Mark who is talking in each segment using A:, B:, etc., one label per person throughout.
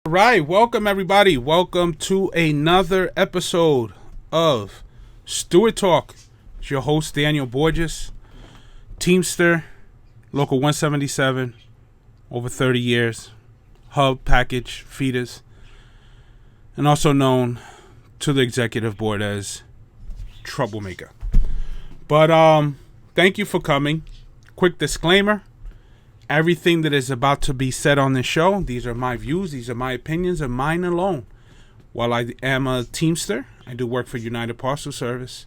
A: All right, welcome everybody. Welcome to another episode of Stewrd Talk. It's your host Daniel Borges, Team-Stirr, Local 177, over 30 years, hub, package, feeders, and also known to the executive board as Troublemaker. But thank you for coming. Quick disclaimer. Everything that is about to be said on this show, these are my views, these are my opinions, and mine alone. While I am a Team-Stirr, I do work for United Parcel Service.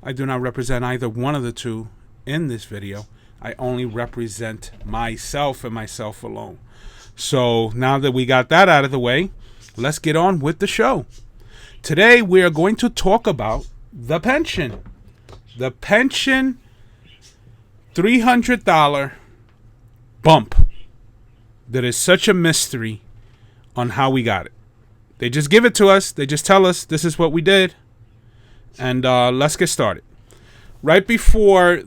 A: I do not represent either one of the two in this video. I only represent myself and myself alone. So now that we got that out of the way, let's get on with the show. Today we are going to talk about the pension. The pension $300 bump that is such a mystery on how we got it. They just give it to us. They just tell us this is what we did. And let's get started. Right before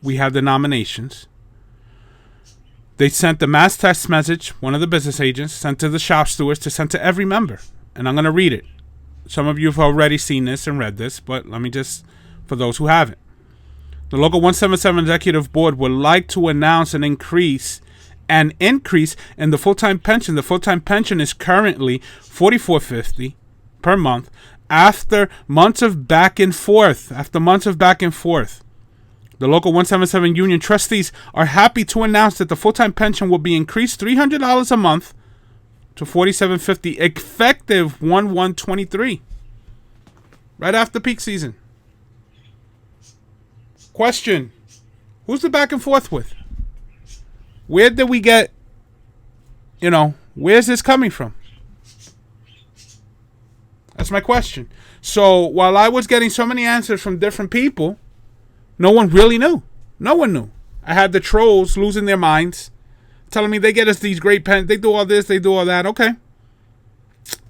A: we had the nominations, they sent the mass text message, one of the business agents sent to the shop stewards to send to every member. And I'm going to read it. Some of you have already seen this and read this, but let me just, for those who haven't. The Local 177 Executive Board would like to announce an increase in the full-time pension. The full-time pension is currently $44.50 per month after months of back and forth. The Local 177 Union trustees are happy to announce that the full-time pension will be increased $300 a month to $47.50 effective 1/1/23, right after peak season. Question: who's the back and forth with? Where did we get, where's this coming from? That's my question. So while I was getting so many answers from different people, no one really knew. No one knew. I had the trolls losing their minds, telling me they get us these great pens, they do all this, they do all that. Okay.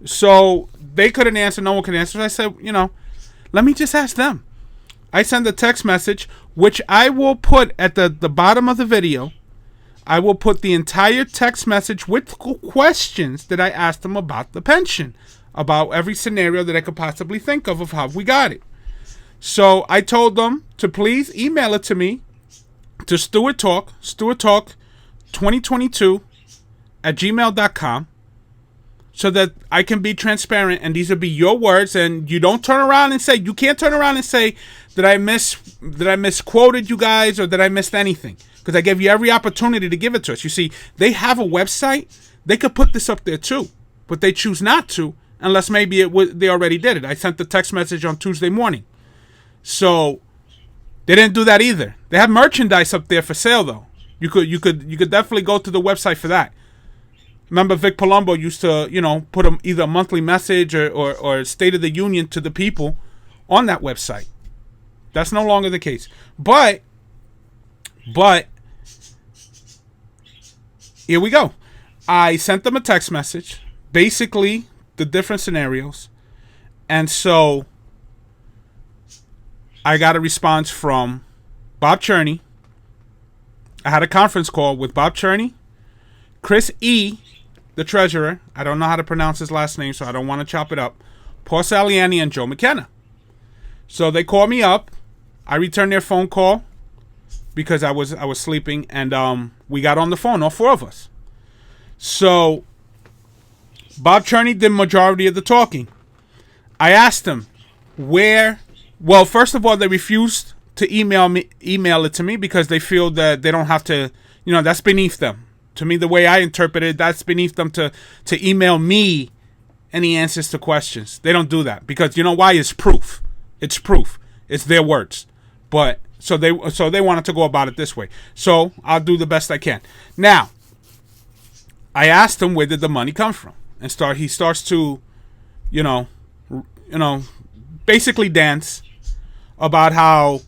A: So they couldn't answer, no one could answer. So I said, let me just ask them. I send a text message, which I will put at the bottom of the video. I will put the entire text message with questions that I asked them about the pension, about every scenario that I could possibly think of how we got it. So I told them to please email it to me to Stewrd Talk 2022 at gmail.com, so that I can be transparent and these will be your words, and you can't turn around and say that I misquoted you guys or that I missed anything, because I gave you every opportunity to give it to us. You see, they have a website. They could put this up there too, but they choose not to unless maybe they already did it. I sent the text message on Tuesday morning. So they didn't do that either. They have merchandise up there for sale though. You could definitely go to the website for that. Remember, Vic Palumbo used to, put either a monthly message or State of the Union to the people on that website. That's no longer the case. But here we go. I sent them a text message, basically the different scenarios. And so I got a response from Bob Cherney. I had a conference call with Bob Cherney, Chris E., the treasurer. I don't know how to pronounce his last name, so I don't want to chop it up. Paul Saliani and Joe McKenna. So they called me up. I returned their phone call because I was sleeping, and we got on the phone, all four of us. So Bob Cherney did majority of the talking. I asked him where. Well, first of all, they refused to email it to me because they feel that they don't have to. That's beneath them. To me, the way I interpret it, that's beneath them to email me any answers to questions. They don't do that because you know why? It's proof. It's proof. It's their words. But so they wanted to go about it this way. So I'll do the best I can. Now, I asked him where did the money come from, and he starts to, basically dance about how,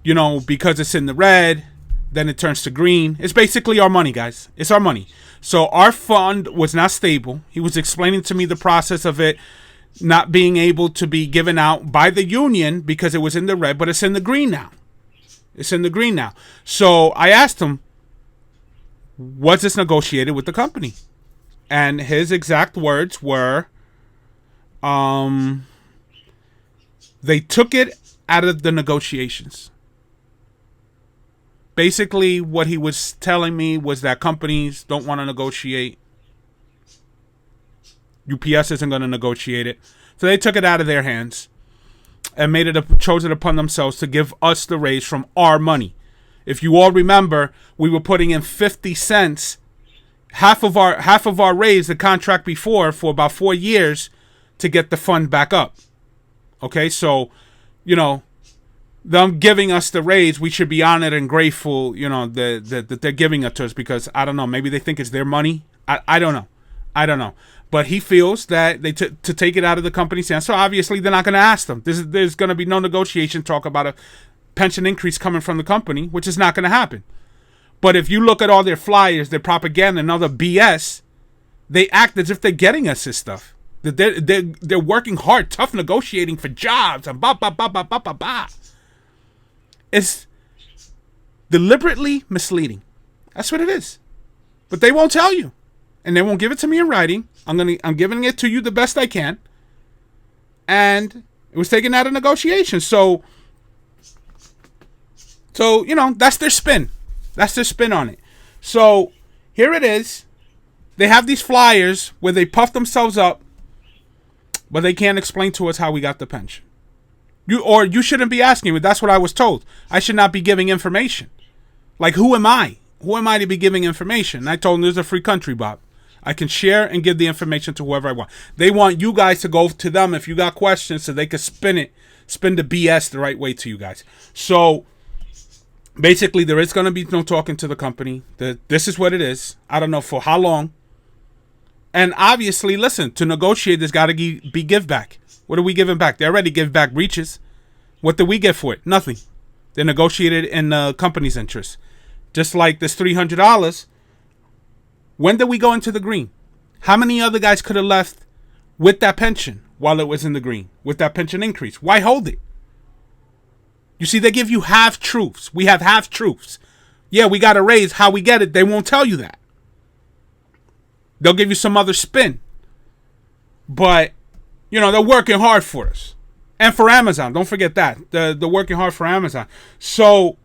A: because it's in the red, then it turns to green. It's basically our money, guys. It's our money. So our fund was not stable. He was explaining to me the process of it not being able to be given out by the union because it was in the red, but it's in the green now. It's in the green now. So I asked him, was this negotiated with the company? And his exact words were, they took it out of the negotiations. Basically, what he was telling me was that companies don't want to negotiate. UPS isn't going to negotiate it. So they took it out of their hands and chose it upon themselves to give us the raise from our money. If you all remember, we were putting in 50 cents, half of our raise, the contract before, for about 4 years to get the fund back up. Okay, so, them giving us the raise, we should be honored and grateful, that they're giving it to us, because, I don't know, maybe they think it's their money. I don't know. But he feels that to take it out of the company's hands, so obviously they're not going to ask them. There's going to be no negotiation talk about a pension increase coming from the company, which is not going to happen. But if you look at all their flyers, their propaganda, and other BS, they act as if they're getting us this stuff. They're working hard, tough negotiating for jobs, and blah, blah, blah, blah, blah, blah, blah. It's deliberately misleading. That's what it is. But they won't tell you. And they won't give it to me in writing. I'm giving it to you the best I can. And it was taken out of negotiations. So that's their spin. That's their spin on it. So here it is. They have these flyers where they puff themselves up, but they can't explain to us how we got the pension. You shouldn't be asking me. That's what I was told. I should not be giving information. Like, who am I? Who am I to be giving information? And I told them, there's a free country, Bob. I can share and give the information to whoever I want. They want you guys to go to them if you got questions, so they can spin the BS the right way to you guys. So basically, there is going to be no talking to the company. This is what it is. I don't know for how long. And obviously, listen, to negotiate, there's got to be give back. What are we giving back? They already give back breaches. What did we get for it? Nothing. They negotiated in the company's interest. Just like this $300. When did we go into the green? How many other guys could have left with that pension while it was in the green? With that pension increase? Why hold it? You see, they give you half-truths. We have half-truths. Yeah, we got a raise. How we get it, they won't tell you that. They'll give you some other spin. But, they're working hard for us. And for Amazon. Don't forget that. They're working hard for Amazon. So,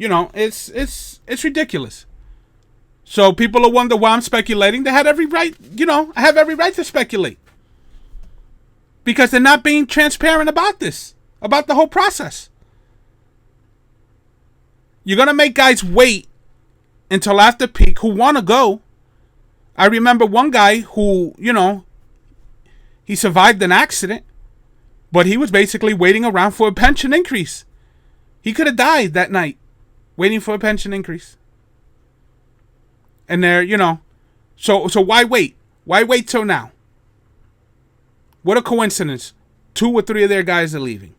A: it's ridiculous. So people will wonder why I'm speculating. They had every right, I have every right to speculate. Because they're not being transparent about this, about the whole process. You're going to make guys wait until after peak who want to go. I remember one guy who, he survived an accident, but he was basically waiting around for a pension increase. He could have died that night waiting for a pension increase. And they're, so why wait? Why wait till now? What a coincidence. 2 or 3 of their guys are leaving.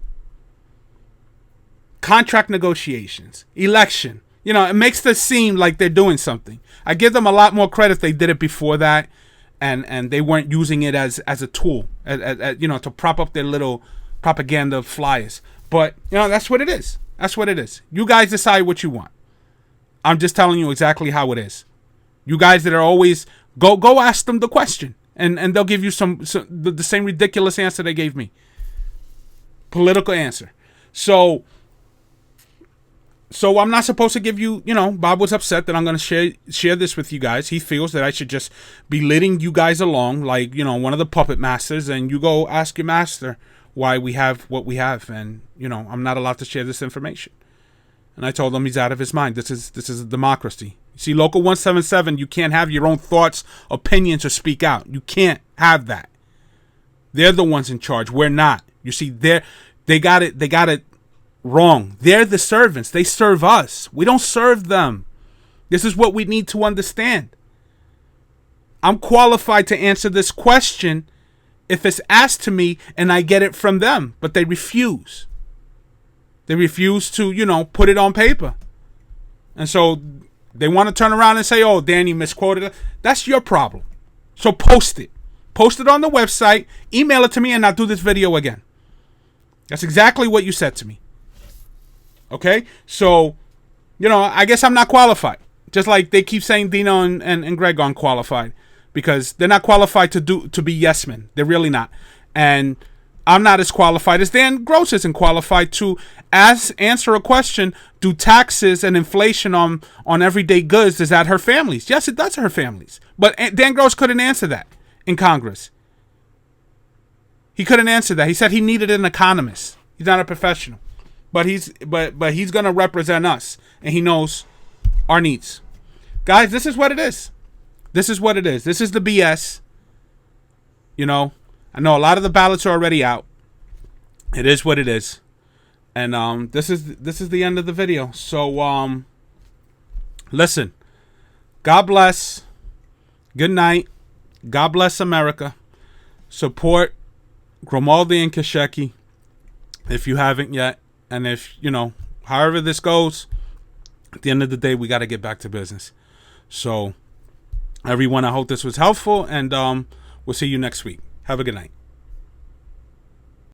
A: Contract negotiations. Election. It makes it seem like they're doing something. I give them a lot more credit if they did it before that, and they weren't using it as a tool, to prop up their little propaganda flyers. But, that's what it is. That's what it is. You guys decide what you want. I'm just telling you exactly how it is. You guys that are always, go ask them the question. And they'll give you the same ridiculous answer they gave me. Political answer. So I'm not supposed to give you, Bob was upset that I'm going to share this with you guys. He feels that I should just be leading you guys along like, one of the puppet masters, and you go ask your master why we have what we have. And, I'm not allowed to share this information. And I told him he's out of his mind. This is a democracy. You see, Local 177, you can't have your own thoughts, opinions, or speak out. You can't have that. They're the ones in charge. We're not. You see, they got it wrong. They're the servants. They serve us. We don't serve them. This is what we need to understand. I'm qualified to answer this question if it's asked to me and I get it from them, but they refuse. They refuse to, put it on paper. And so they want to turn around and say, oh, Danny misquoted it. That's your problem. So post it. Post it on the website, email it to me, and I'll do this video again. That's exactly what you said to me. Okay? So, I guess I'm not qualified. Just like they keep saying Dino and Greg aren't qualified, because they're not qualified to be yes men. They're really not. And I'm not as qualified as Dan Gross isn't qualified to answer a question: do taxes and inflation on everyday goods, does that hurt families? Yes, it does hurt families. But Dan Gross couldn't answer that in Congress. He couldn't answer that. He said he needed an economist. He's not a professional, but he's going to represent us, and he knows our needs. Guys, this is what it is. This is what it is. This is the BS. I know a lot of the ballots are already out. It is what it is. And this is the end of the video. So listen. God bless. Good night. God bless America. Support Grimaldi and Kasheki if you haven't yet. And if, however this goes, at the end of the day, we got to get back to business. So, everyone, I hope this was helpful, and we'll see you next week. Have a good night.